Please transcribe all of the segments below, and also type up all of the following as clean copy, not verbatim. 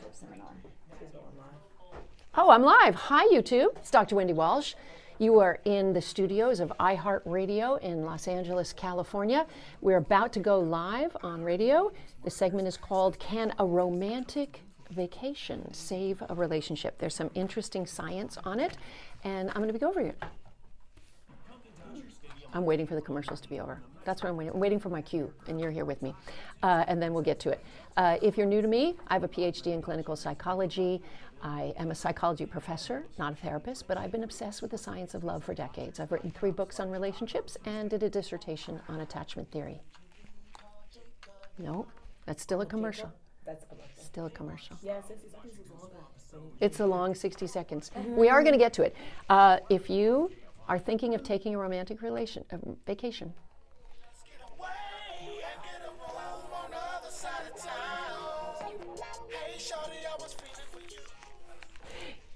Relationship Seminar. Oh, I'm live. Hi, YouTube. It's Dr. Wendy Walsh. You are in the studios of iHeartRadio in Los Angeles, California. We're about to go live on radio. The segment is called Can a Romantic Vacation Save a Relationship? There's some interesting science on it, and I'm going to be over here. I'm waiting for the commercials to be over. That's what I'm waiting. I'm waiting for my cue, and you're here with me. And then we'll get to it. If you're new to me, I have a PhD in clinical psychology. I am a psychology professor, not a therapist, but I've been obsessed with the science of love for decades. I've written 3 books on relationships and did a dissertation on attachment theory. No, that's still a commercial. That's a commercial. Still a commercial. Yeah, 60 seconds is longer. It's a long 60 seconds. We are going to get to it. If you are thinking of taking a romantic vacation,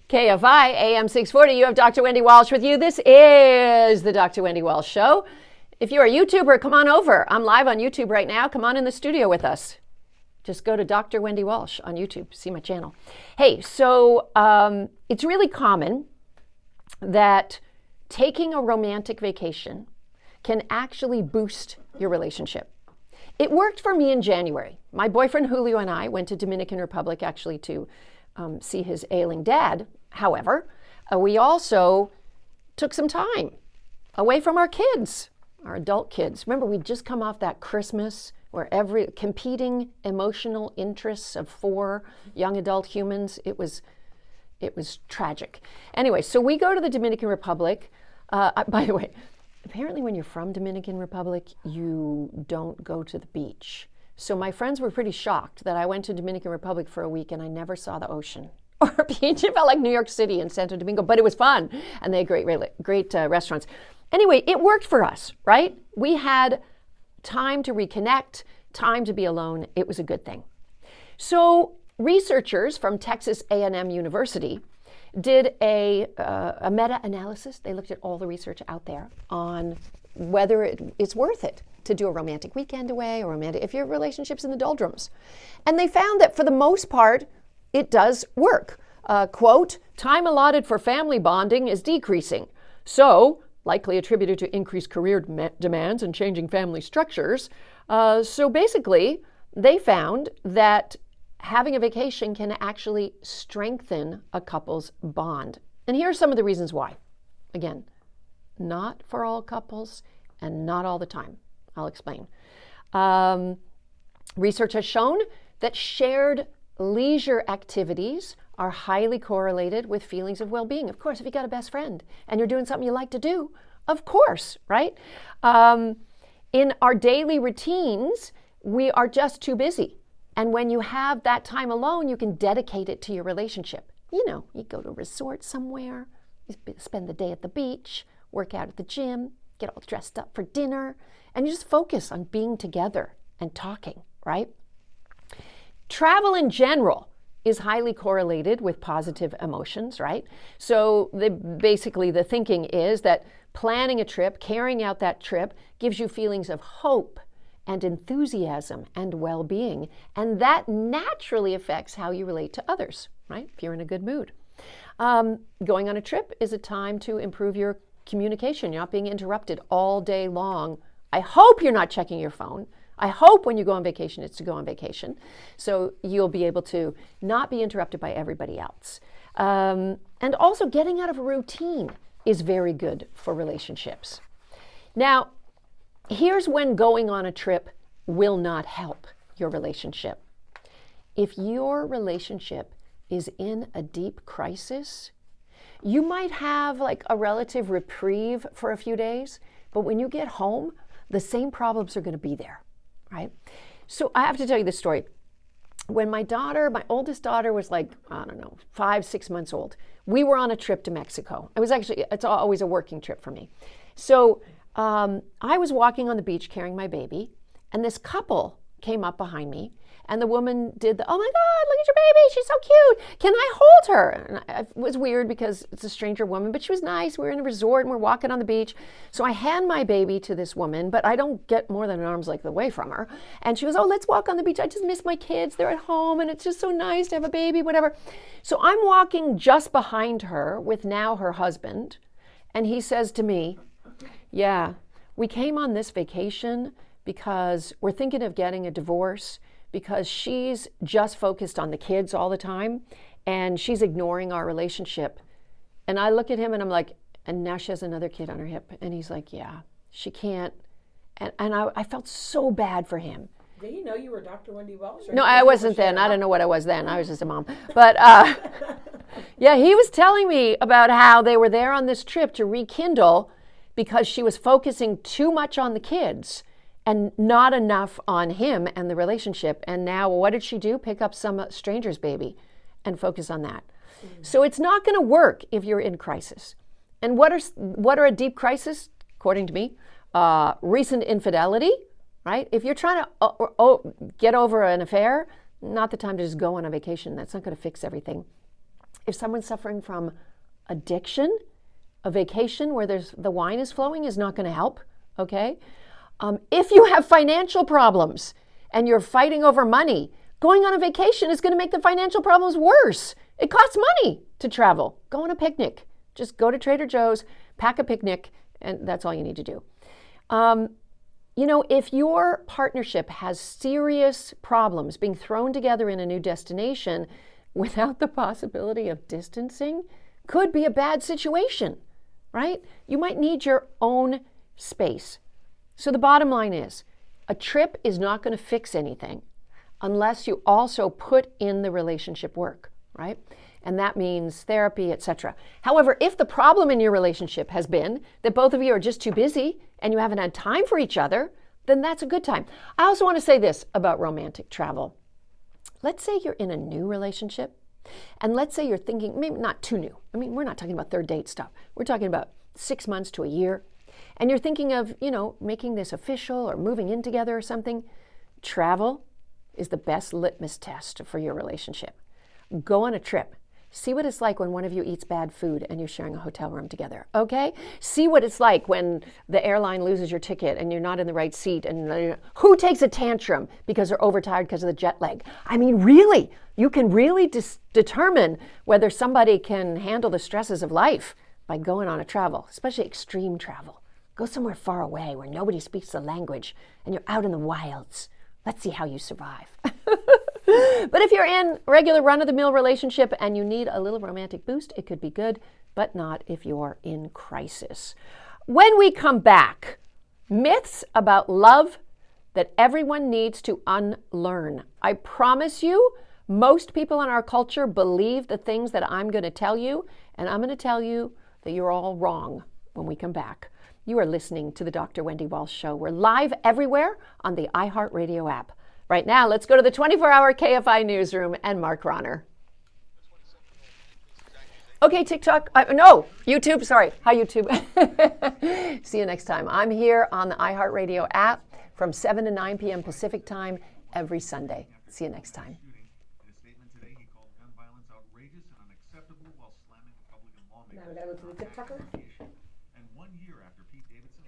KFI AM 640, you have Dr. Wendy Walsh with you. This is the Dr. Wendy Walsh Show. If you're a YouTuber, come on over. I'm live on YouTube right now. Come on in the studio with us. Just go to Dr. Wendy Walsh on YouTube. See my channel. Hey, so it's really common that taking a romantic vacation can actually boost your relationship. It worked for me in January. My boyfriend Julio and I went to Dominican Republic actually to see his ailing dad. However, we also took some time away from our kids, our adult kids. Remember, we'd just come off that Christmas where every competing emotional interests of 4 young adult humans, it was tragic. Anyway, so we go to the Dominican Republic. By the way, apparently when you're from Dominican Republic, you don't go to the beach. So my friends were pretty shocked that I went to Dominican Republic for a week and I never saw the ocean or a beach. It felt like New York City and Santo Domingo, but it was fun. And they had great restaurants. Anyway, it worked for us, right? We had time to reconnect, time to be alone. It was a good thing. So researchers from Texas A&M University did a meta-analysis. They looked at all the research out there on whether it's worth it to do a romantic weekend away or if your relationship's in the doldrums. And they found that for the most part, it does work. Quote, time allotted for family bonding is decreasing. So, likely attributed to increased career demands and changing family structures. So basically, they found that having a vacation can actually strengthen a couple's bond. And here are some of the reasons why. Again, not for all couples and not all the time. I'll explain. Research has shown that shared leisure activities are highly correlated with feelings of well-being. Of course, if you got a best friend and you're doing something you like to do, of course, right? In our daily routines, we are just too busy. And when you have that time alone, you can dedicate it to your relationship. You know, you go to a resort somewhere, you spend the day at the beach, work out at the gym, get all dressed up for dinner, and you just focus on being together and talking, right? Travel in general is highly correlated with positive emotions, right? So basically the thinking is that planning a trip, carrying out that trip, gives you feelings of hope and enthusiasm and well-being, and that naturally affects how you relate to others, right? If you're in a good mood. Going on a trip is a time to improve your communication. You're not being interrupted all day long. I hope you're not checking your phone. I hope when you go on vacation, it's to go on vacation. So you'll be able to not be interrupted by everybody else. And also getting out of a routine is very good for relationships. Now, here's when going on a trip will not help your relationship. If your relationship is in a deep crisis, you might have like a relative reprieve for a few days, but when you get home, the same problems are going to be there, right? So I have to tell you this story. When my oldest daughter was like, 5, 6 months old, we were on a trip to Mexico. It's always a working trip for me. So I was walking on the beach carrying my baby, and this couple came up behind me, And the woman did the, oh my God, look at your baby. She's so cute. Can I hold her? And it was weird because it's a stranger woman, but she was nice. We were in a resort and we're walking on the beach. So I hand my baby to this woman, but I don't get more than an arm's length away from her. And she goes, oh, let's walk on the beach. I just miss my kids. They're at home and it's just so nice to have a baby, whatever. So I'm walking just behind her with now her husband. And he says to me, yeah, we came on this vacation because we're thinking of getting a divorce because she's just focused on the kids all the time and she's ignoring our relationship. And I look at him and I'm like, and now she has another kid on her hip. And he's like, yeah, she can't. And I felt so bad for him. Did he know you were Dr. Wendy Walsh? No, I wasn't then. I don't know what I was then. I was just a mom. But yeah, he was telling me about how they were there on this trip to rekindle because she was focusing too much on the kids and not enough on him and the relationship. And now what did she do? Pick up some stranger's baby and focus on that. So it's not going to work if you're in crisis. And what are a deep crisis, according to me? Recent infidelity, right? If you're trying to get over an affair, not the time to just go on a vacation. That's not going to fix everything. If someone's suffering from addiction, a vacation where the wine is flowing is not going to help, okay? If you have financial problems and you're fighting over money, going on a vacation is going to make the financial problems worse. It costs money to travel. Go on a picnic. Just go to Trader Joe's, pack a picnic, and that's all you need to do. If your partnership has serious problems being thrown together in a new destination without the possibility of distancing, could be a bad situation, right? You might need your own space. So the bottom line is, a trip is not going to fix anything unless you also put in the relationship work, right? And that means therapy, etc. However, if the problem in your relationship has been that both of you are just too busy and you haven't had time for each other, then that's a good time. I also want to say this about romantic travel. Let's say you're in a new relationship, and let's say you're thinking, maybe not too new. I mean, we're not talking about third date stuff. We're talking about 6 months to a year. And you're thinking of, making this official or moving in together or something. Travel is the best litmus test for your relationship. Go on a trip. See what it's like when one of you eats bad food and you're sharing a hotel room together, okay? See what it's like when the airline loses your ticket and you're not in the right seat, and who takes a tantrum because they're overtired because of the jet lag? I mean, really, you can really determine whether somebody can handle the stresses of life by going on a travel, especially extreme travel. Go somewhere far away where nobody speaks the language and you're out in the wilds. Let's see how you survive. But if you're in a regular run-of-the-mill relationship and you need a little romantic boost, it could be good, but not if you're in crisis. When we come back, myths about love that everyone needs to unlearn. I promise you, most people in our culture believe the things that I'm going to tell you, and I'm going to tell you that you're all wrong when we come back. You are listening to the Dr. Wendy Walsh Show. We're live everywhere on the iHeartRadio app. Right now, let's go to the 24-hour KFI newsroom and Mark Ronner. Okay, TikTok. No, YouTube. Sorry. Hi, YouTube. See you next time. I'm here on the iHeartRadio app from 7 to 9 p.m. Pacific time every Sunday. See you next time. In a statement today, he called gun violence outrageous and unacceptable while slamming Republican lawmakers. Now we gotta go to the TikToker. And 1 year after Pete Davidson